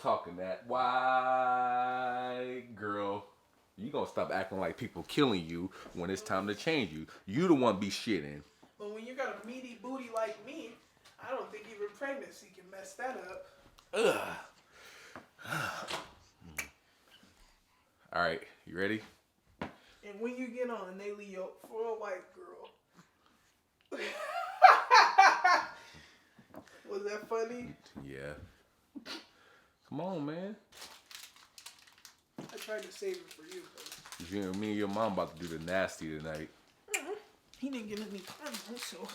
talking that white girl. You gonna stop acting like people killing you when it's time to change you. You the one be shitting. But when you got a meaty booty like me, I don't think even pregnancy can mess that up. Ugh. All right, you ready? And when you get on, they leave you for a white girl. Was that funny? Yeah. Come on, man. I tried to save it for you. Me and your mom about to do the nasty tonight. Mm-hmm. He didn't get any condoms, so.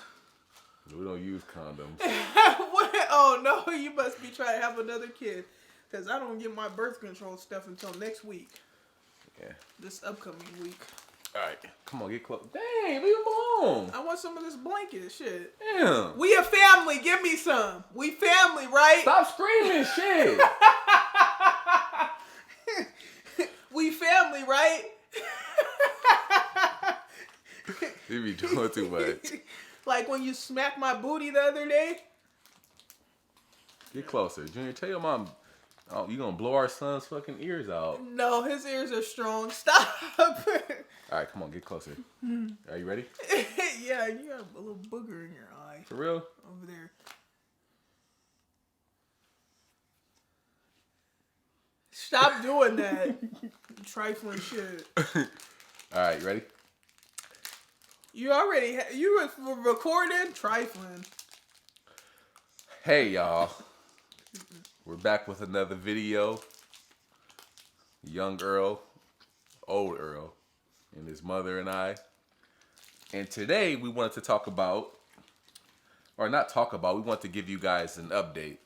We don't use condoms. What? Oh, no, you must be trying to have another kid. Because I don't get my birth control stuff until next week. Yeah. This upcoming week. All right. Come on, get close. Dang, leave him alone. I want some of this blanket shit. Damn. We a family. Give me some. We family, right? Stop screaming shit. We family, right? You be doing too much. Like when you smacked my booty the other day. Get closer. Junior, tell your mom you gonna blow our son's fucking ears out. No, his ears are strong. Stop. All right, come on, get closer. Are you ready? Yeah, you got a little booger in your eye. For real? Over there. Stop doing that. Trifling shit. All right, you ready? You already, you were recording? Trifling. Hey, y'all. We're back with another video. Young Earl, old Earl, and his mother and I. And today we wanted to talk about, or not talk about, we want to give you guys an update.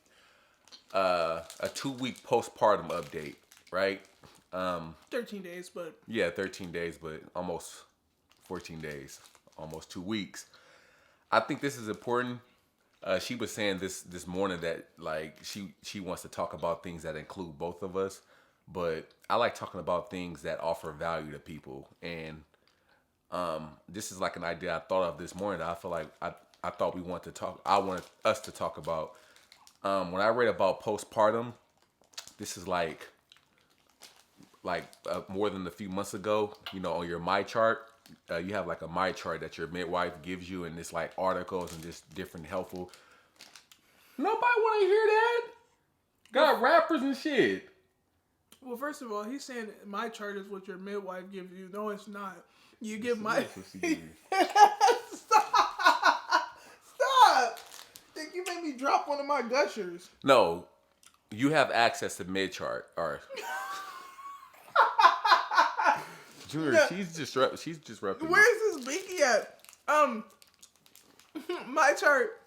A 2-week postpartum update, right? 13 days, but. Yeah, 13 days, but almost 14 days. Almost 2 weeks. I think this is important. She was saying this morning that like she wants to talk about things that include both of us, but I like talking about things that offer value to people. And this is like an idea I thought of this morning that I feel like I thought we want to talk. I wanted us to talk about. When I read about postpartum, this is like more than a few months ago. You know, on your My Chart. You have like a My Chart that your midwife gives you, and it's like articles and just different helpful. Nobody want to hear that. Got rappers and shit. Well, first of all, he's saying My Chart is what your midwife gives you. No, it's not. You give my. Stop! Think you made me drop one of my gushers? No, you have access to mid chart or. Junior, yeah. she's disrupting. Where's this binky at? My Chart.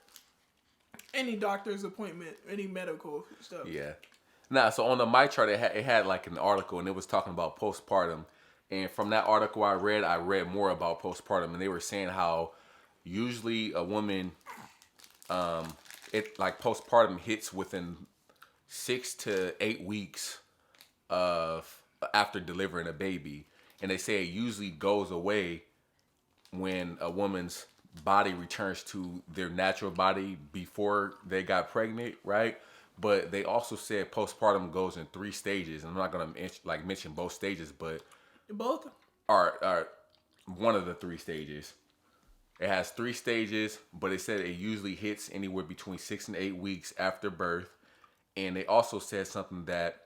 Any doctor's appointment, any medical stuff. Yeah. Nah, so on the My Chart, it had like an article, and it was talking about postpartum. And from that article I read more about postpartum, and they were saying how usually a woman, it like postpartum hits within 6 to 8 weeks of after delivering a baby. And they say it usually goes away when a woman's body returns to their natural body before they got pregnant, right? But they also said postpartum goes in 3 stages. I'm not gonna mention both stages, but both are one of the 3 stages. It has 3 stages, but it said it usually hits anywhere between 6 and 8 weeks after birth. And they also said something that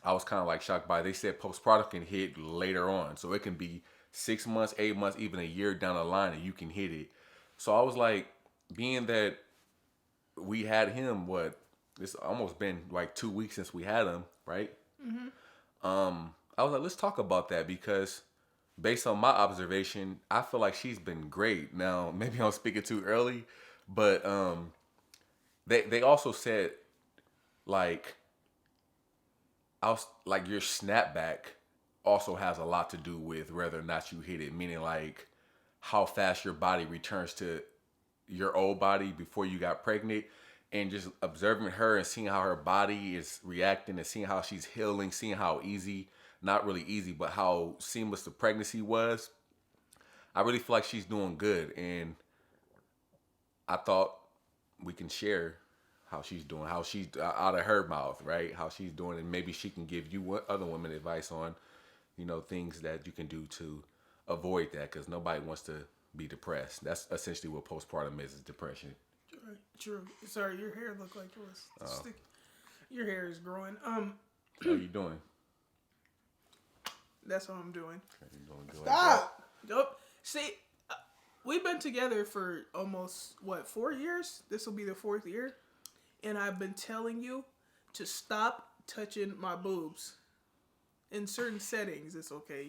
I was kind of like shocked by. They said postpartum can hit later on. So it can be 6 months, 8 months, even a year down the line, and you can hit it. So I was like, being that we had him, it's almost been like 2 weeks since we had him, right? Mm-hmm. I was like, let's talk about that because based on my observation, I feel like she's been great. Now, maybe I'm speaking too early, but they also said like, your snapback also has a lot to do with whether or not you hit it, meaning like how fast your body returns to your old body before you got pregnant, and just observing her and seeing how her body is reacting and seeing how she's healing, seeing how easy, not really easy, but how seamless the pregnancy was. I really feel like she's doing good, and I thought we can share how she's doing, how she's out of her mouth, right? How she's doing, and maybe she can give you other women advice on, things that you can do to avoid that, because nobody wants to be depressed. That's essentially what postpartum is depression. True. Sorry, your hair looked like it was sticky. Your hair is growing. How are you doing? That's what I'm doing. Doing good. Stop. Nope. See, we've been together for almost 4 years. This will be the 4th year, and I've been telling you to stop touching my boobs. In certain settings, it's okay,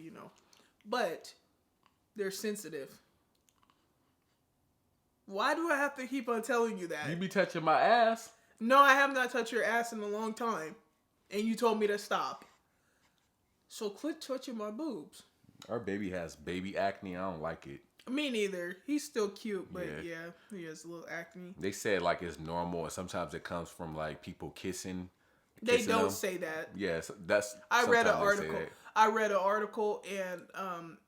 but they're sensitive. Why do I have to keep on telling you that? You be touching my ass. No, I have not touched your ass in a long time, and you told me to stop. So quit touching my boobs. Our baby has baby acne. I don't like it. Me neither. He's still cute, but yeah, he has a little acne. They said like it's normal, and sometimes it comes from like people kissing. They don't say that. Yes, that's. I read an article. And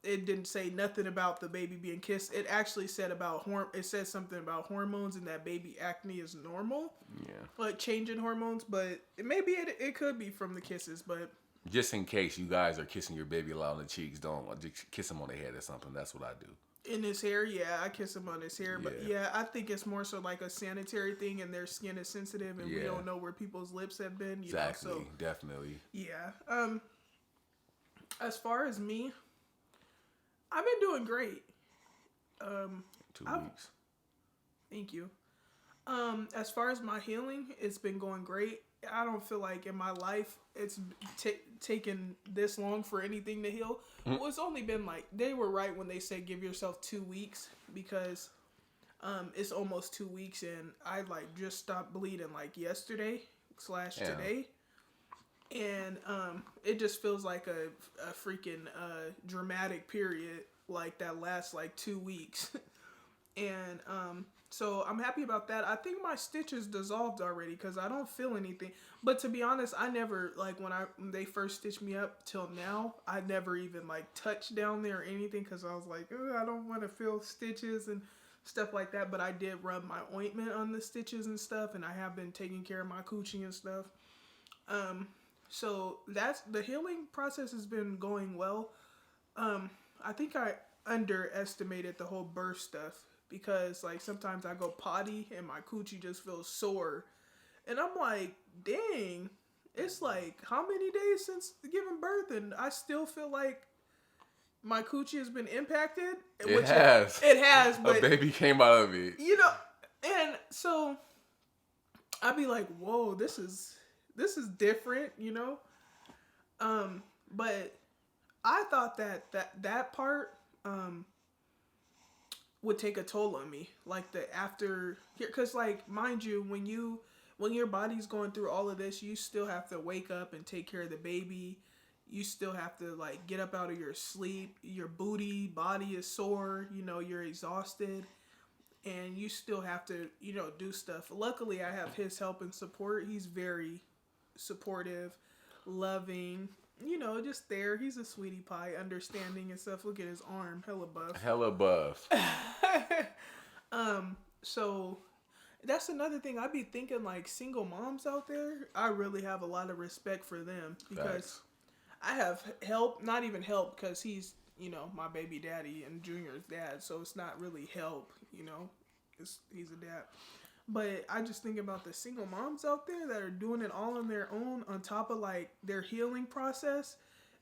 it didn't say nothing about the baby being kissed. It actually said it said something about hormones and that baby acne is normal. Yeah. Like changing hormones, but maybe it could be from the kisses, but. Just in case you guys are kissing your baby a lot on the cheeks, don't just kiss him on the head or something. That's what I do. In his hair, yeah, I kiss him on his hair, but yeah, I think it's more so like a sanitary thing, and their skin is sensitive, and we don't know where people's lips have been. Exactly, so, definitely. Yeah. As far as me, I've been doing great. 2 weeks. Thank you. As far as my healing, it's been going great. I don't feel like in my life it's taken this long for anything to heal. Well, it's only been they were right when they said give yourself 2 weeks, because it's almost 2 weeks and I just stopped bleeding yesterday / today. And it just feels like a freaking dramatic period that lasts 2 weeks. And so I'm happy about that. I think my stitches dissolved already because I don't feel anything. But to be honest, I never, when they first stitched me up till now, I never even touched down there or anything, because I was like, I don't want to feel stitches and stuff like that. But I did rub my ointment on the stitches and stuff, and I have been taking care of my coochie and stuff. So that's the healing process has been going well. I think I underestimated the whole birth stuff, because sometimes I go potty and my coochie just feels sore, and I'm like, dang, it's how many days since giving birth and I still feel like my coochie has been impacted. It has, but a baby came out of it, and so I'd be like, whoa, this is different, but I thought that part would take a toll on me, the after here, because mind you, when your body's going through all of this, you still have to wake up and take care of the baby. You still have to get up out of your sleep. Your body is sore. You're exhausted, and you still have to do stuff. Luckily, I have his help and support. He's very supportive, loving. Just there. He's a sweetie pie, understanding and stuff. Look at his arm, hella buff. So that's another thing. I'd be thinking single moms out there, I really have a lot of respect for them, because I have help, not even help, because he's, my baby daddy and Junior's dad, so it's not really help, he's a dad. But I just think about the single moms out there that are doing it all on their own, on top of their healing process.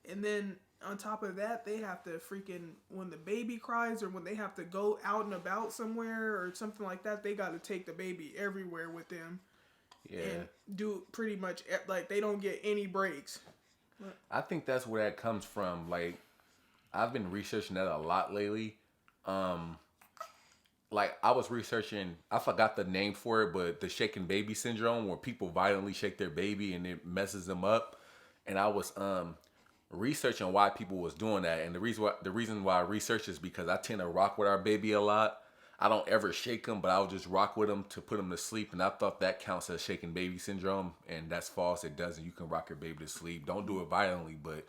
And then on top of that, they have to freaking, when the baby cries or when they have to go out and about somewhere or something like that, they got to take the baby everywhere with them. Yeah. And do pretty much, they don't get any breaks. I think that's where that comes from. I've been researching that a lot lately. I was researching, I forgot the name for it, but the shaken baby syndrome, where people violently shake their baby and it messes them up. And I was researching why people was doing that. And the reason why I research is because I tend to rock with our baby a lot. I don't ever shake him, but I'll just rock with him to put him to sleep. And I thought that counts as shaken baby syndrome. And that's false. It doesn't. You can rock your baby to sleep. Don't do it violently, but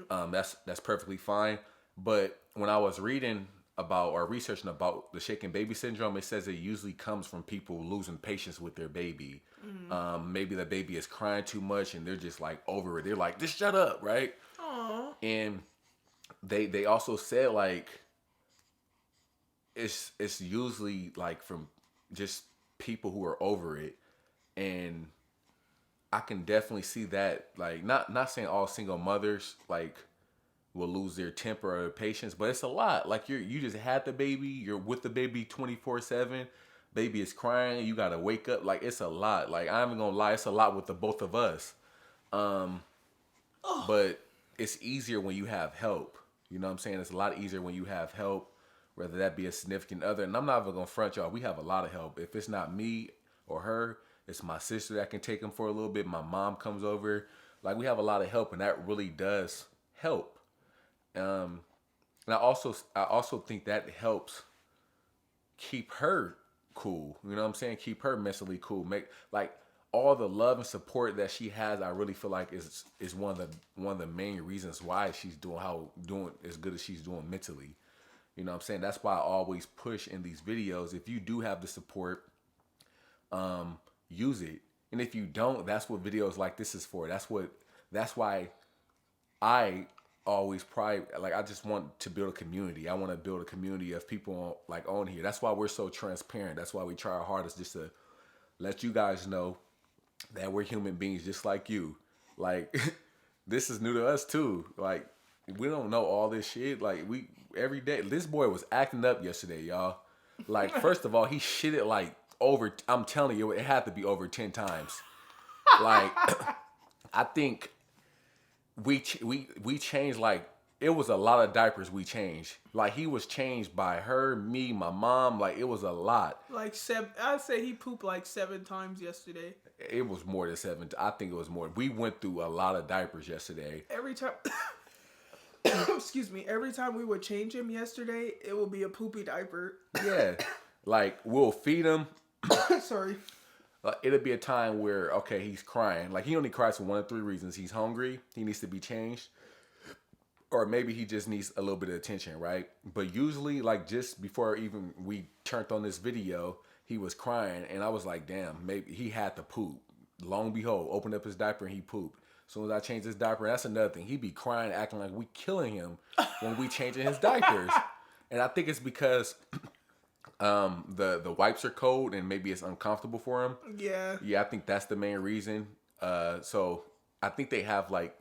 that's perfectly fine. But when I was reading, about or researching about the shaken baby syndrome, it says it usually comes from people losing patience with their baby. Maybe the baby is crying too much and they're just like over it. They're like, just shut up, right? Aw. And they also said like it's usually like from just people who are over it, and I can definitely see that. Like not saying all single mothers like will lose their temper or their patience, but it's a lot. Like you just had the baby, you're with the baby 24/7. Baby is crying, you gotta wake up. Like it's a lot. Like I'm even gonna lie, it's a lot with the both of us. But it's easier when you have help. You know what I'm saying? It's a lot easier when you have help, whether that be a significant other. And I'm not even gonna front y'all. We have a lot of help. If it's not me or her, it's my sister that can take them for a little bit. My mom comes over. Like we have a lot of help, and that really does help. And I also think that helps keep her cool. You know what I'm saying? Keep her mentally cool. Make like all the love and support that she has. I really feel like is one of the main reasons why she's doing as good as she's doing mentally. You know what I'm saying? That's why I always push in these videos. If you do have the support, use it. And if you don't, that's what videos like this is for. That's why I always I just want to build a community. I want to build a community of people on here. That's why we're so transparent. That's why we try our hardest just to let you guys know that we're human beings just like you. Like this is new to us too. Like we don't know all this shit. Like we every day. This boy was acting up yesterday, y'all. Like first of all, he shitted like over. I'm telling you, it had to be over 10 times. Like I think we changed like it was a lot of diapers we changed. Like he was changed by her, me, my mom. Like it was a lot. Like I'd say he pooped like 7 times yesterday. It was more than 7. I think it was more. We went through a lot of diapers yesterday. Every time, excuse me. Every time we would change him yesterday, it would be a poopy diaper. Yeah, like we'll feed him. Sorry. It'll be a time where okay, he's crying. Like he only cries for 1 of 3 reasons. He's hungry. He needs to be changed. Or maybe he just needs a little bit of attention, right? But usually, like just before even we turned on this video, he was crying, and I was like, "Damn, maybe he had to poop." Long behold, opened up his diaper and he pooped. As soon as I changed his diaper, that's another thing. He be crying, acting like we killing him when we changing his diapers, and I think it's because the wipes are cold and maybe it's uncomfortable for him. Yeah, I think that's the main reason. So I think they have like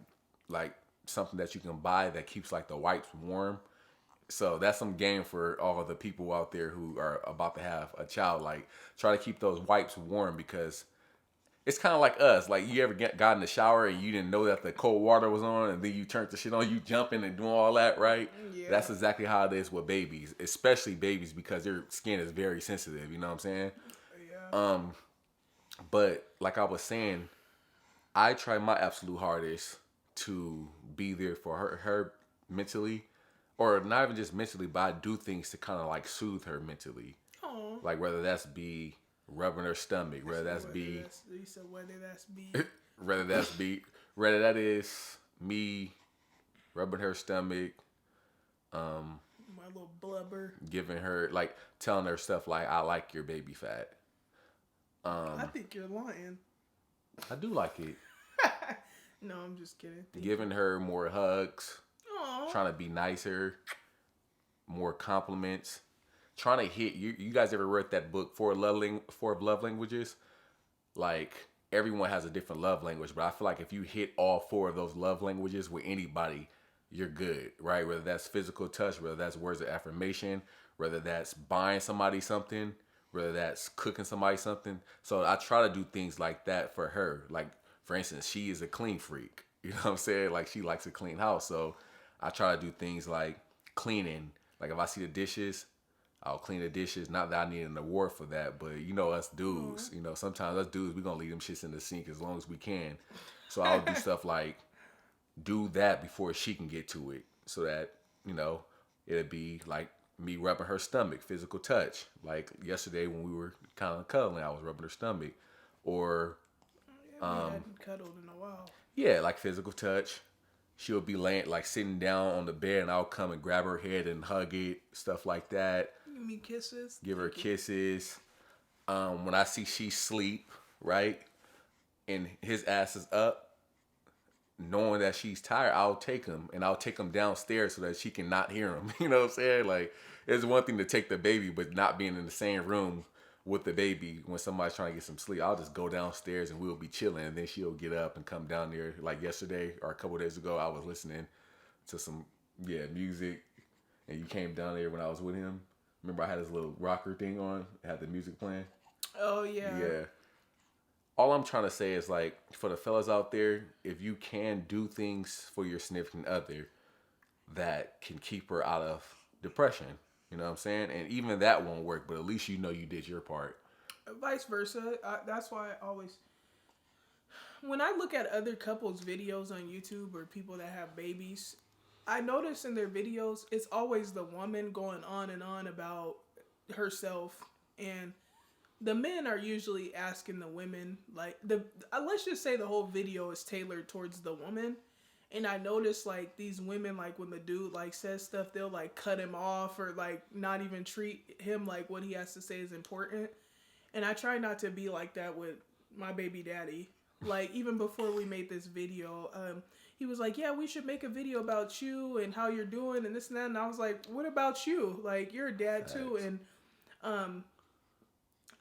something that you can buy that keeps like the wipes warm. So that's some game for all of the people out there who are about to have a child. Like try to keep those wipes warm because it's kind of like us. Like you ever got in the shower and you didn't know that the cold water was on, and then you turned the shit on, you jumping and doing all that, right? Yeah. That's exactly how it is with babies, especially babies because their skin is very sensitive. You know what I'm saying? Yeah. But like I was saying, I try my absolute hardest to be there for her mentally, or not even just mentally, but I do things to kind of like soothe her mentally. Aww. Like whether that's be rubbing her stomach, whether that is me rubbing her stomach, my little blubber, giving her like telling her stuff like I like your baby fat. I think you're lying. I do like it. No, I'm just kidding. Giving her more hugs. Aww. Trying to be nicer, more compliments. Trying to hit you. You guys ever read that book, Four Love Languages? Like everyone has a different love language, but I feel like if you hit all 4 of those love languages with anybody, you're good, right? Whether that's physical touch, whether that's words of affirmation, whether that's buying somebody something, whether that's cooking somebody something. So I try to do things like that for her. Like for instance, she is a clean freak. You know what I'm saying? Like she likes a clean house, so I try to do things like cleaning. Like if I see the dishes, I'll clean the dishes. Not that I need an award for that, but you know us dudes. You know sometimes us dudes we gonna leave them shits in the sink as long as we can. So I'll do stuff like do that before she can get to it, so that you know it'll be like me rubbing her stomach, physical touch. Like yesterday when we were kind of cuddling, I was rubbing her stomach, or we hadn't cuddled in a while. yeah, like physical touch. she'll be laying like sitting down on the bed, and I'll come and grab her head and hug it, stuff like that. Give me kisses. Give her Thank you. kisses. When I see she sleep, right, and his ass is up, knowing that she's tired, I'll take him and I'll take him downstairs so that she can not hear him. You know what I'm saying? Like, it's one thing to take the baby, but not being in the same room with the baby when somebody's trying to get some sleep. I'll just go downstairs and we'll be chilling, and then she'll get up and come down there. Like yesterday or a couple of days ago, I was listening to some music, and you came down there when I was with him. Remember, I had this little rocker thing on, had the music playing. Oh yeah. Yeah. All I'm trying to say is, like, for the fellas out there, if you can do things for your significant other that can keep her out of depression, you know what I'm saying? And even that won't work, but at least you know you did your part. Vice versa. That's why I always, when I look at other couples' videos on YouTube or people that have babies, I notice in their videos it's always the woman going on and on about herself, and the men are usually asking the women, like, let's just say the whole video is tailored towards the woman. And I notice, like, these women, like, when the dude, like, says stuff, they'll, like, cut him off or, like, not even treat him like what he has to say is important. And I try not to be like that with my baby daddy. Like, even before we made this video, he was like, yeah, we should make a video about you and how you're doing and this and that. And I was like, what about you? Like, you're a dad too. And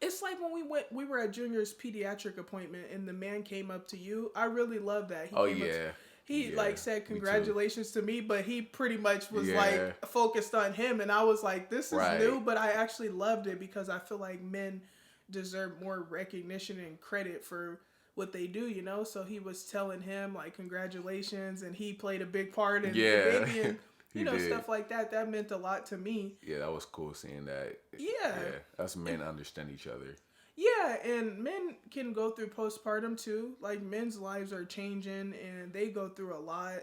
it's like when we were at Junior's pediatric appointment and the man came up to you. I really love that. He like said congratulations to me, but he pretty much was like focused on him. And I was like, this is new, but I actually loved it because I feel like men deserve more recognition and credit for what they do, you know? So he was telling him like congratulations, and he played a big part in the baby, and you know, stuff like that. That meant a lot to me. Yeah, that was cool seeing that. Yeah. Us men understand each other. Yeah, and men can go through postpartum too. Like, men's lives are changing and they go through a lot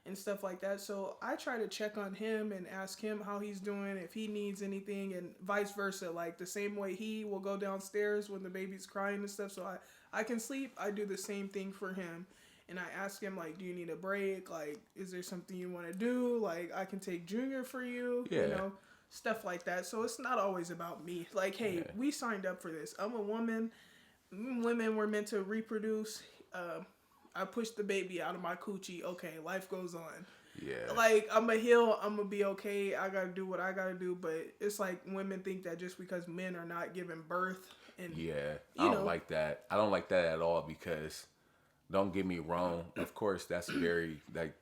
and stuff like that. So I try to check on him and ask him how he's doing, if he needs anything, and vice versa. Like, the same way he will go downstairs when the baby's crying and stuff so I can sleep, I do the same thing for him. And I ask him, like, do you need a break? Like, is there something you want to do? Like, I can take Junior for you, you know, stuff like that. So it's not always about me. Like, hey, we signed up for this. I'm a woman. Women were meant to reproduce. I pushed the baby out of my coochie. Okay, life goes on. Yeah. Like, I'm going to heal. I'm going to be okay. I got to do what I got to do. But it's like women think that just because men are not giving birth. And, I don't like that. I don't like that at all because, don't get me wrong, of course, that's very, like,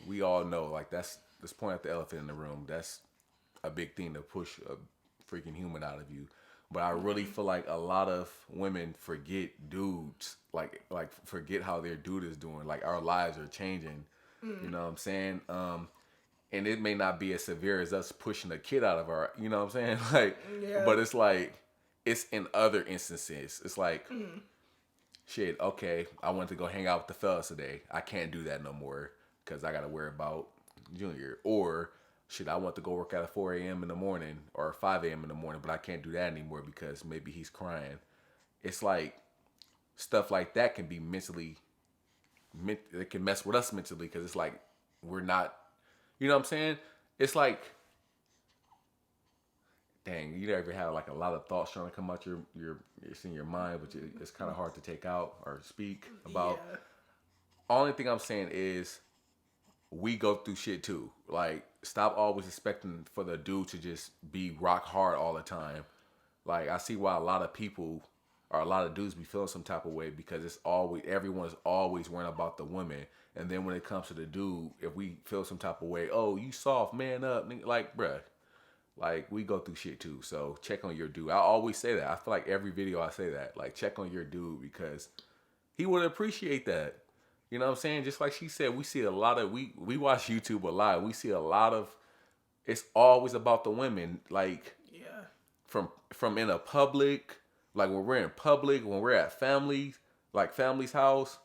we all know, like, let's point out the elephant in the room. That's a big thing to push a freaking human out of you. But I really feel like a lot of women forget dudes, like forget how their dude is doing. Like, our lives are changing. You know what I'm saying? And it may not be as severe as us pushing a kid out of our, you know what I'm saying? Like, but it's like, it's in other instances. It's like, shit, okay, I went to go hang out with the fellas today. I can't do that no more because I got to worry about Junior. Or, shit, I want to go work at 4 a.m. in the morning or 5 a.m. in the morning, but I can't do that anymore because maybe he's crying. It's like, stuff like that can be it can mess with us mentally because it's like, we're not, you know what I'm saying? It's like, dang, you ever have like a lot of thoughts trying to come out it's in your mind, but it's kind of hard to take out or speak about. Only thing I'm saying is, we go through shit too. Like, stop always expecting for the dude to just be rock hard all the time. Like, I see why a lot of people or a lot of dudes be feeling some type of way because everyone's always worrying about the woman. And then when it comes to the dude, if we feel some type of way, oh, you soft, man up. Like, bruh, like, we go through shit too. So check on your dude. I always say that. I feel like every video I say that. Like, check on your dude because he would appreciate that. You know what I'm saying? Just like she said, we see a lot of, we watch YouTube a lot. We see a lot of, it's always about the women. Like, from in a public, like when we're in public, when we're at family, like family's house,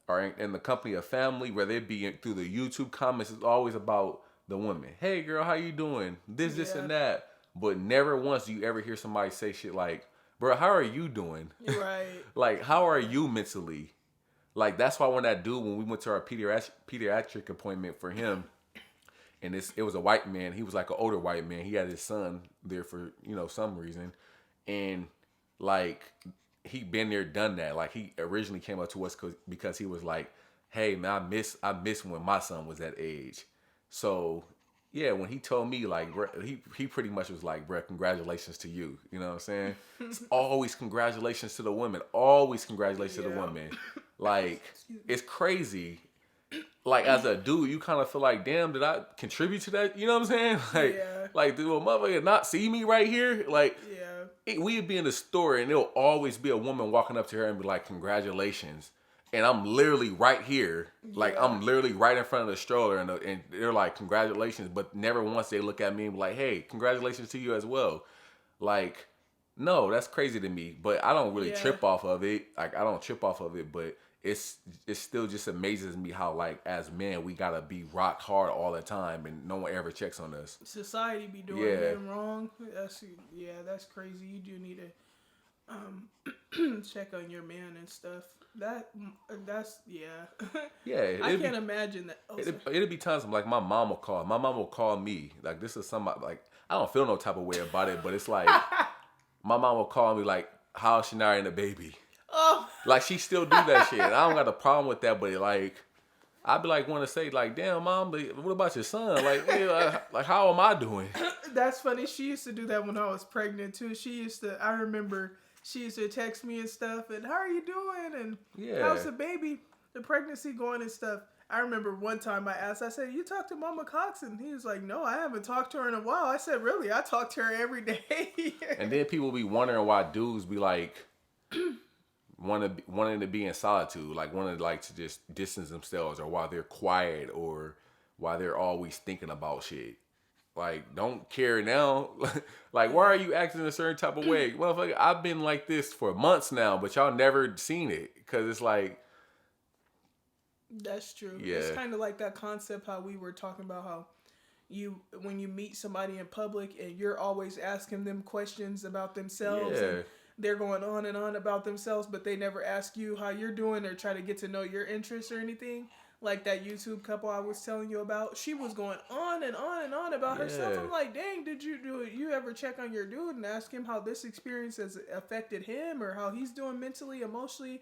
or in the company of family, whether it be through the YouTube comments, it's always about the women. Hey girl, how you doing? This and that. But never once do you ever hear somebody say shit like, bro, how are you doing? Right. Like, how are you mentally? Like that's why when we went to our pediatric appointment for him, and it was a white man. He was like an older white man. He had his son there for some reason, and like he been there, done that. Like he originally came up to us because he was like, "Hey man, I miss when my son was that age." So yeah, when he told me like, he pretty much was like, "Bruh, congratulations to you." You know what I'm saying? It's always congratulations to the women. Always congratulations to the women. Like it's crazy. Like as a dude, you kind of feel like, damn, did I contribute to that? You know what I'm saying? Like, do a motherfucker not see me right here? Like, we'd be in the store and there'll always be a woman walking up to her and be like, congratulations. And I'm literally right here. Like, I'm literally right in front of the stroller and they're like, congratulations. But never once they look at me and be like, hey, congratulations to you as well. Like, no, that's crazy to me. But I don't really trip off of it. Like, I don't trip off of it, but it still just amazes me how like as men we gotta be rock hard all the time and no one ever checks on us. Society be doing them wrong. That's crazy. You do need to check on your man and stuff. That's I can't imagine that. It'd be times like my mom will call. My mom will call me. Like this is somebody like I don't feel no type of way about it, but it's like my mom will call me like, how's Shania and the baby? Oh. Like she still do that shit. I don't got a problem with that, but like I'd be like want to say like, damn mom, but what about your son? Like how am I doing? That's funny. She used to do that when I was pregnant too. I remember she used to text me and stuff and how are you doing and how's the baby, the pregnancy going and stuff. I remember one time I said, you talked to Mama Cox? And he was like, no, I haven't talked to her in a while. I said, really? I talk to her every day. And then people be wondering why dudes be like wanting to be in solitude, like wanting like to just distance themselves, or why they're quiet, or why they're always thinking about shit. Like, don't care now. Like, why are you acting a certain type of way? Motherfucker, I've been like this for months now, but y'all never seen it. Because it's like... That's true. Yeah. It's kind of like that concept how we were talking about how when you meet somebody in public and you're always asking them questions about themselves and they're going on and on about themselves, but they never ask you how you're doing or try to get to know your interests or anything. Like that YouTube couple I was telling you about, she was going on and on and on about herself. I'm like, dang, did you ever check on your dude and ask him how this experience has affected him or how he's doing mentally, emotionally,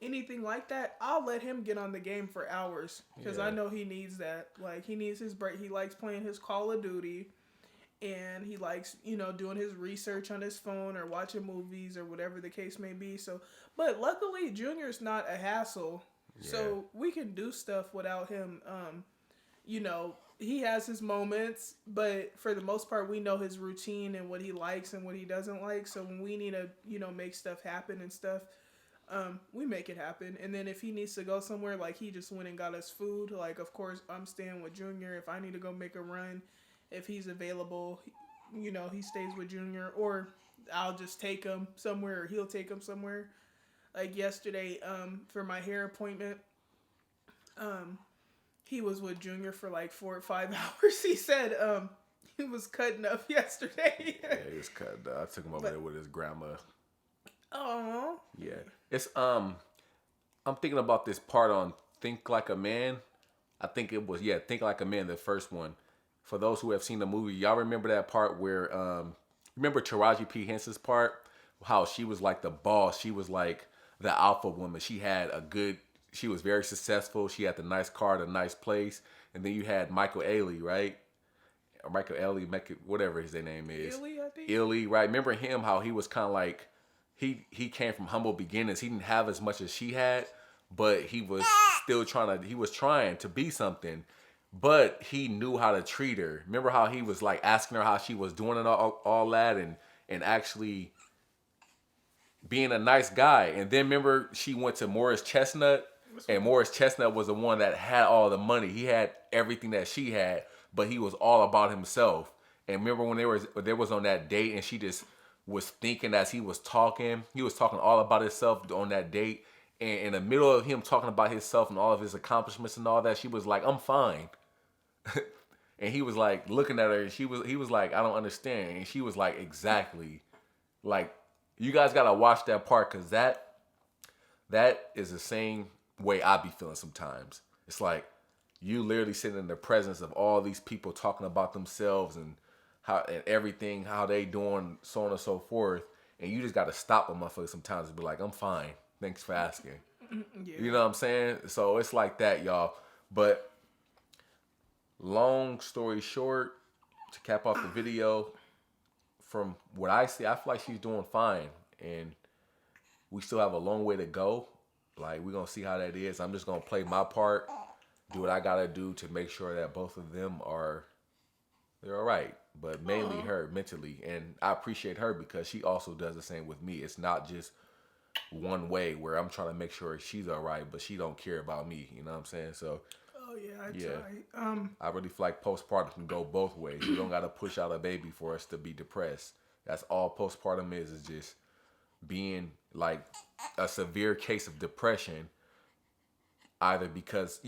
anything like that? I'll let him get on the game for hours because I know he needs that. Like he needs his break. He likes playing his Call of Duty. And he likes, doing his research on his phone or watching movies or whatever the case may be. So, but luckily, Junior's not a hassle. Yeah. So we can do stuff without him. He has his moments, but for the most part, we know his routine and what he likes and what he doesn't like. So when we need to, make stuff happen and stuff, we make it happen. And then if he needs to go somewhere, like he just went and got us food, like, of course, I'm staying with Junior. If I need to go make a run, if he's available, he stays with Junior, or I'll just take him somewhere, or he'll take him somewhere. Like yesterday, for my hair appointment, he was with Junior for like 4 or 5 hours. He said he was cutting up yesterday. Yeah, he was cutting up. I took him over there with his grandma. Oh. Yeah. It's I'm thinking about this part on Think Like a Man. I think it was Think Like a Man, the first one. For those who have seen the movie, y'all remember that part where, remember Taraji P. Henson's part? How she was like the boss. She was like the alpha woman. She was very successful. She had the nice car, the nice place. And then you had Michael Ealy, right? Or Michael Ealy, whatever his name is. Ealy, I think. Ealy, right? Remember him, how he was kind of like, he came from humble beginnings. He didn't have as much as she had, but he was still trying to be something. But he knew how to treat her. Remember how he was like asking her how she was doing and all that and actually being a nice guy. And then remember she went to Morris Chestnut, and Morris Chestnut was the one that had all the money. He had everything that she had, but he was all about himself. And remember when they was on that date and she just was thinking as he was talking all about himself on that date. And in the middle of him talking about himself and all of his accomplishments and all that, she was like, I'm fine. And he was like looking at her and he was like, I don't understand. And she was like, exactly. Like, you guys got to watch that part because that is the same way I be feeling sometimes. It's like you literally sitting in the presence of all these people talking about themselves and how and everything, how they doing, so on and so forth, and you just got to stop a motherfucker sometimes and be like, I'm fine. Thanks for asking. Yeah. You know what I'm saying? So it's like that, y'all. But long story short, to cap off the video, from what I see, I feel like she's doing fine, and we still have a long way to go. Like we're gonna see how that is. I'm just gonna play my part, do what I gotta do to make sure that both of them they're all right. But mainly her mentally, and I appreciate her because she also does the same with me. It's not just one way where I'm trying to make sure she's all right, but she don't care about me. You know what I'm saying? So Oh yeah, I yeah, try. I really feel like postpartum can go both ways. You don't gotta push out a baby for us to be depressed. That's all postpartum is just being like a severe case of depression, either because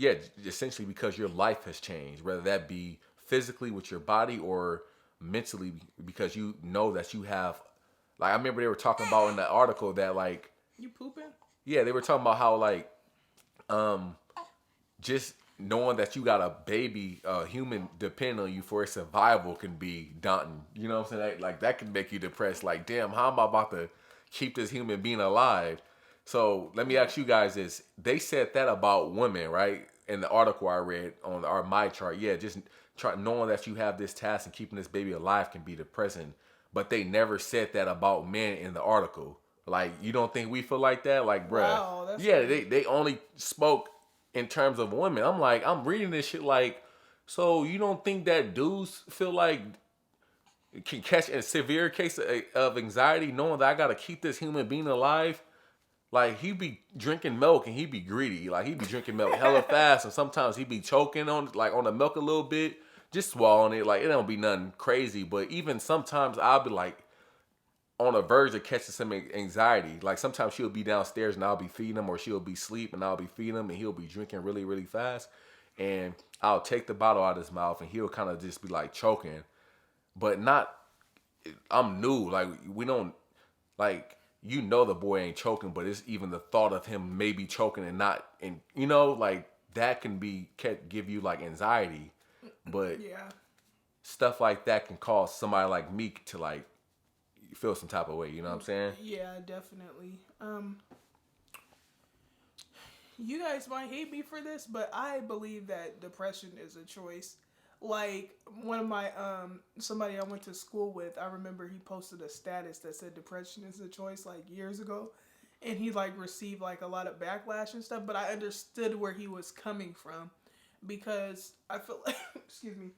essentially because your life has changed, whether that be physically with your body or mentally because you know that you have, like I remember they were talking about in the article that like, You pooping? yeah, they were talking about how like um just knowing that you got a baby, a human depending on you for its survival can be daunting. You know what I'm saying? Like that can make you depressed. Like, damn, how am I about to keep this human being alive? So let me ask you guys this. They said that about women, right? In the article I read on our My Chart. Yeah, just knowing that you have this task and keeping this baby alive can be depressing. But they never said that about men in the article. Like, you don't think we feel like that? Like, bruh. Wow, that's Yeah, crazy. they only spoke in terms of women. I'm like, I'm reading this shit like, so you don't think that dudes feel like can catch a severe case of anxiety knowing that I gotta keep this human being alive? Like he be drinking milk and he be greedy. Like he be drinking milk hella fast and sometimes he be choking on the milk a little bit, just swallowing it. Like it don't be nothing crazy. But even sometimes I'll be like on the verge of catching some anxiety. Like sometimes she'll be downstairs and I'll be feeding him, or she'll be asleep and I'll be feeding him, and he'll be drinking really, really fast. And I'll take the bottle out of his mouth and he'll kind of just be like choking, but not. I'm new. Like we don't like. You know the boy ain't choking, but it's even the thought of him maybe choking and not, and like that can give you like anxiety, but Yeah. stuff like that can cause somebody like me to like feel some type of way. You know what I'm saying? Yeah, definitely. You guys might hate me for this, but I believe that depression is a choice. Like one of my somebody I went to school with, I remember he posted a status that said depression is a choice like years ago, and he like received like a lot of backlash and stuff, but I understood where he was coming from because I feel like excuse me.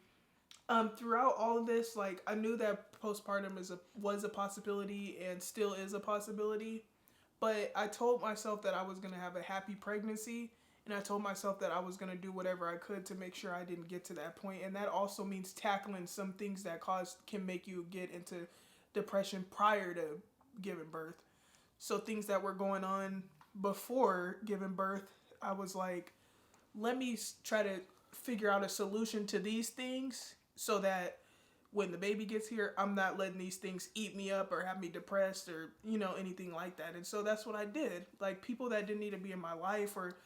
Throughout all of this, like I knew that postpartum was a possibility and still is a possibility, but I told myself that I was going to have a happy pregnancy, and I told myself that I was going to do whatever I could to make sure I didn't get to that point. And that also means tackling some things that can make you get into depression prior to giving birth. So things that were going on before giving birth, I was like, let me try to figure out a solution to these things so that when the baby gets here, I'm not letting these things eat me up or have me depressed or, anything like that. And so that's what I did. Like people that didn't need to be in my life or,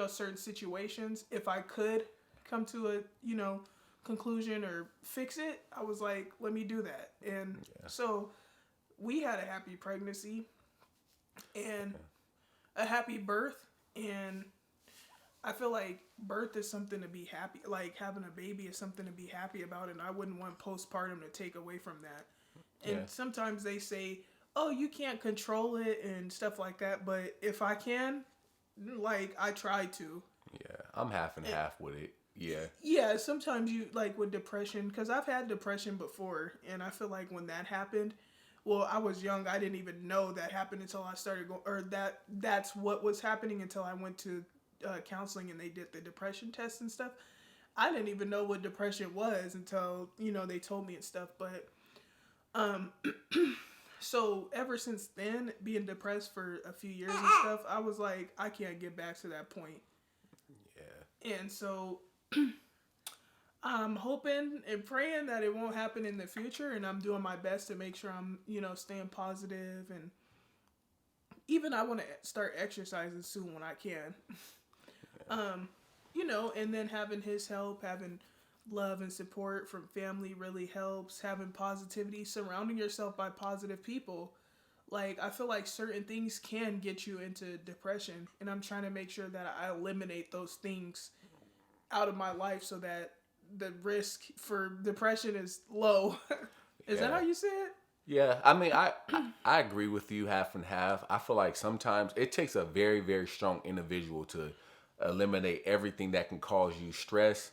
certain situations, if I could come to a, conclusion or fix it, I was like, let me do that. And so we had a happy pregnancy and a happy birth. And I feel like birth is something to be happy, like having a baby is something to be happy about, and I wouldn't want postpartum to take away from that. And sometimes they say, oh, you can't control it and stuff like that, but if I can, like, I try to. Yeah, I'm half and half with it. Yeah. Yeah, sometimes you, like, with depression, because I've had depression before, and I feel like when that happened, well, I was young, I didn't even know that happened until I started going, or that's what was happening until I went to counseling and they did the depression test and stuff. I didn't even know what depression was until they told me and stuff. But so ever since then, being depressed for a few years and stuff, I was like, I can't get back to that point. Yeah. And so I'm hoping and praying that it won't happen in the future, and I'm doing my best to make sure I'm staying positive, and even I want to start exercising soon when I can. You know, and then having his help, having love and support from family really helps. Having positivity, surrounding yourself by positive people. Like, I feel like certain things can get you into depression, and I'm trying to make sure that I eliminate those things out of my life so that the risk for depression is low. Is that Yeah. how you say it? Yeah, I mean, I agree with you half and half. I feel like sometimes it takes a very, very strong individual to eliminate everything that can cause you stress,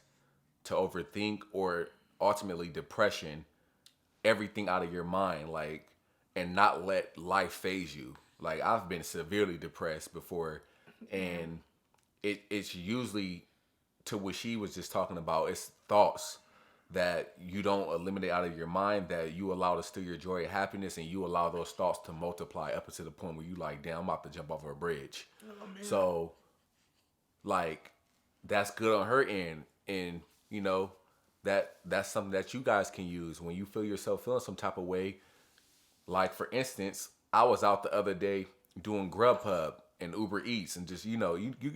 to overthink, or ultimately depression, everything out of your mind, like, and not let life phase you. Like, I've been severely depressed before, Yeah. and it's usually to what she was just talking about. It's thoughts that you don't eliminate out of your mind, that you allow to steal your joy and happiness, and you allow those thoughts to multiply up to the point where you like, damn, I'm about to jump off a bridge. Oh man. So like, that's good on her end, and you know that's something that you guys can use when you feel yourself feeling some type of way. Like, for instance, I was out the other day doing Grubhub and Uber Eats, and just, you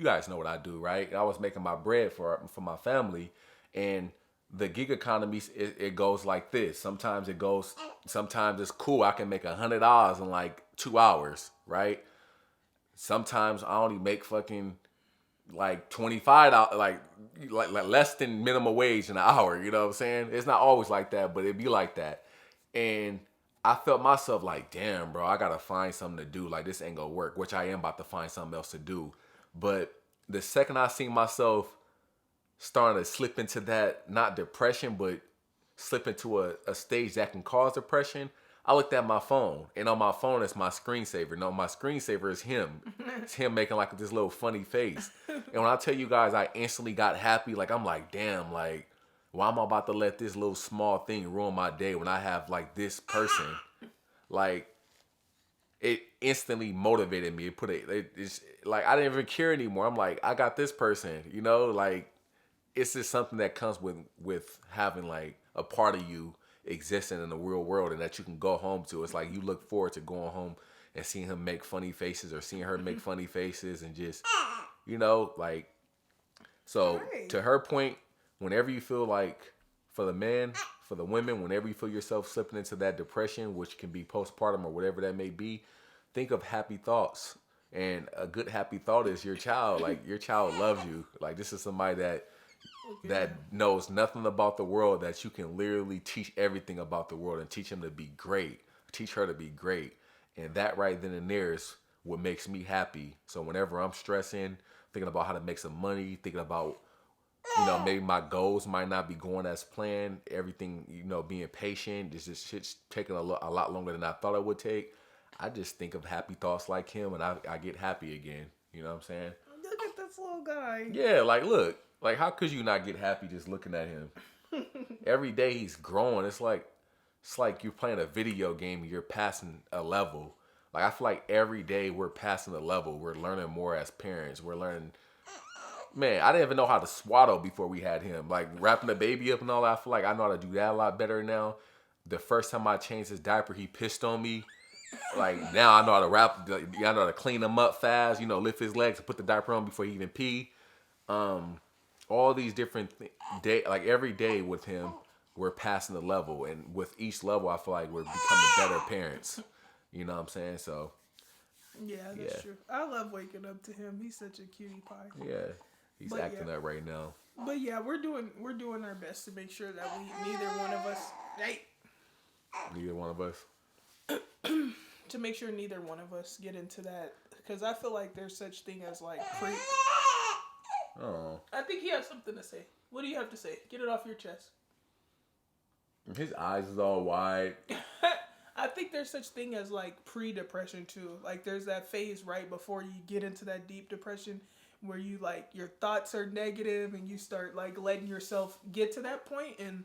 guys know what I do, right? I was making my bread for my family, and the gig economy, it goes like this. Sometimes it's cool. I can make $100 in like 2 hours, right? Sometimes I only make fucking like $25, like less than minimum wage in an hour. You know what I'm saying? It's not always like that, but it be like that. And I felt myself like, damn, bro, I gotta find something to do. Like, this ain't gonna work, which I am about to find something else to do. But the second I see myself starting to slip into that, not depression, but slip into a stage that can cause depression, I looked at my phone, and on my phone it's my screensaver. No, my screensaver is him. It's him making like this little funny face. And when I tell you guys, I instantly got happy. Like, I'm like, damn, like, why am I about to let this little small thing ruin my day when I have like this person? Like, it instantly motivated me. It's like I didn't even care anymore. I'm like, I got this person, like, it's just something that comes with having like a part of you existing in the real world, and that you can go home to. It's like you look forward to going home and seeing him make funny faces, or seeing her make funny faces, and just, like, so Right. to her point, whenever you feel like, for the men, for the women, whenever you feel yourself slipping into that depression, which can be postpartum or whatever that may be, think of happy thoughts. And a good happy thought is your child. Like, your child loves you. Like, this is somebody that knows nothing about the world, that you can literally teach everything about the world and teach him to be great, teach her to be great. And that right then and there is what makes me happy. So whenever I'm stressing, thinking about how to make some money, thinking about, maybe my goals might not be going as planned, everything, being patient, this shit's taking a lot longer than I thought it would take, I just think of happy thoughts like him, and I get happy again. You know what I'm saying? Look at this little guy. Yeah, like, look, like, how could you not get happy just looking at him? Every day he's growing. It's like you're playing a video game and you're passing a level. Like, I feel like every day we're passing a level. We're learning more as parents. We're learning. Man, I didn't even know how to swaddle before we had him. Like, wrapping the baby up and all that. I feel like I know how to do that a lot better now. The first time I changed his diaper, he pissed on me. Like, now I know how to I know how to clean him up fast. Lift his legs and put the diaper on before he even pee. All these different like, every day with him, we're passing the level, and with each level, I feel like we're becoming better parents. You know what I'm saying? So Yeah, that's true. I love waking up to him. He's such a cutie pie. yeah, he's But acting up right now. But yeah, we're doing our best to make sure that neither one of us, Neither one of us. to make sure neither one of us get into that, because I feel like there's such thing as like pre. Oh, I think he has something to say. What do you have to say? Get it off your chest. his eyes is all wide. I think there's such thing as like pre-depression too. Like, there's that phase right before you get into that deep depression where you, like, your thoughts are negative and you start like letting yourself get to that point. And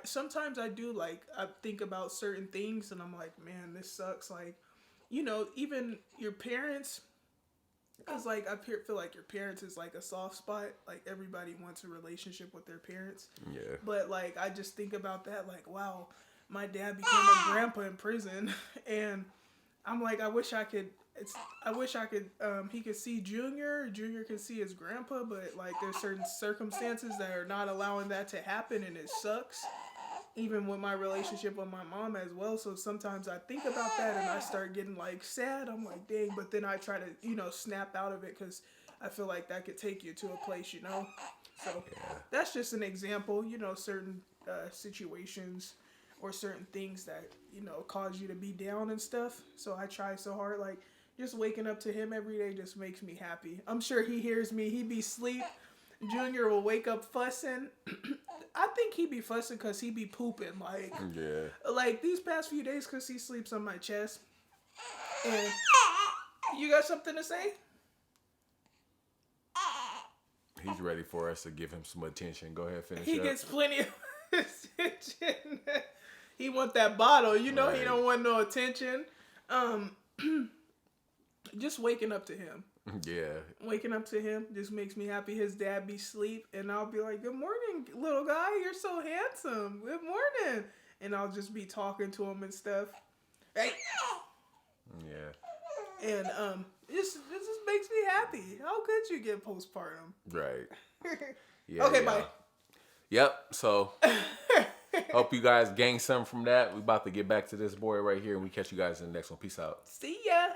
sometimes I do, like, I think about certain things and I'm like, man, this sucks. Like, even your parents, because, like, I feel like your parents is like a soft spot. Like, everybody wants a relationship with their parents. Yeah. But, like, I just think about that, like, wow, my dad became a grandpa in prison. And I'm like, I wish I could it's I wish I could he could see Junior can see his grandpa, but like there's certain circumstances that are not allowing that to happen, and it sucks. Even with my relationship with my mom as well. So sometimes I think about that and I start getting like sad. I'm like, dang, but then I try to, snap out of it because I feel like that could take you to a place. So that's just an example, certain situations or certain things that, cause you to be down and stuff. So I try so hard, like just waking up to him every day just makes me happy. I'm sure he hears me. He be asleep. Junior will wake up fussing. I think he be fussing because he be pooping. Like these past few days because he sleeps on my chest. And you got something to say? He's ready for us to give him some attention. Go ahead, finish He up. gets plenty of attention. He want that bottle. He don't want no attention. Just waking up to him. Yeah. Waking up to him just makes me happy. His dad be asleep, and I'll be like, "Good morning, little guy. You're so handsome. Good morning." And I'll just be talking to him and stuff. Right? Yeah. And this just makes me happy. How could you get postpartum? Right. Yeah. Okay, bye. Yep. So hope you guys gain something from that. We about to get back to this boy right here, and we catch you guys in the next one. Peace out. See ya.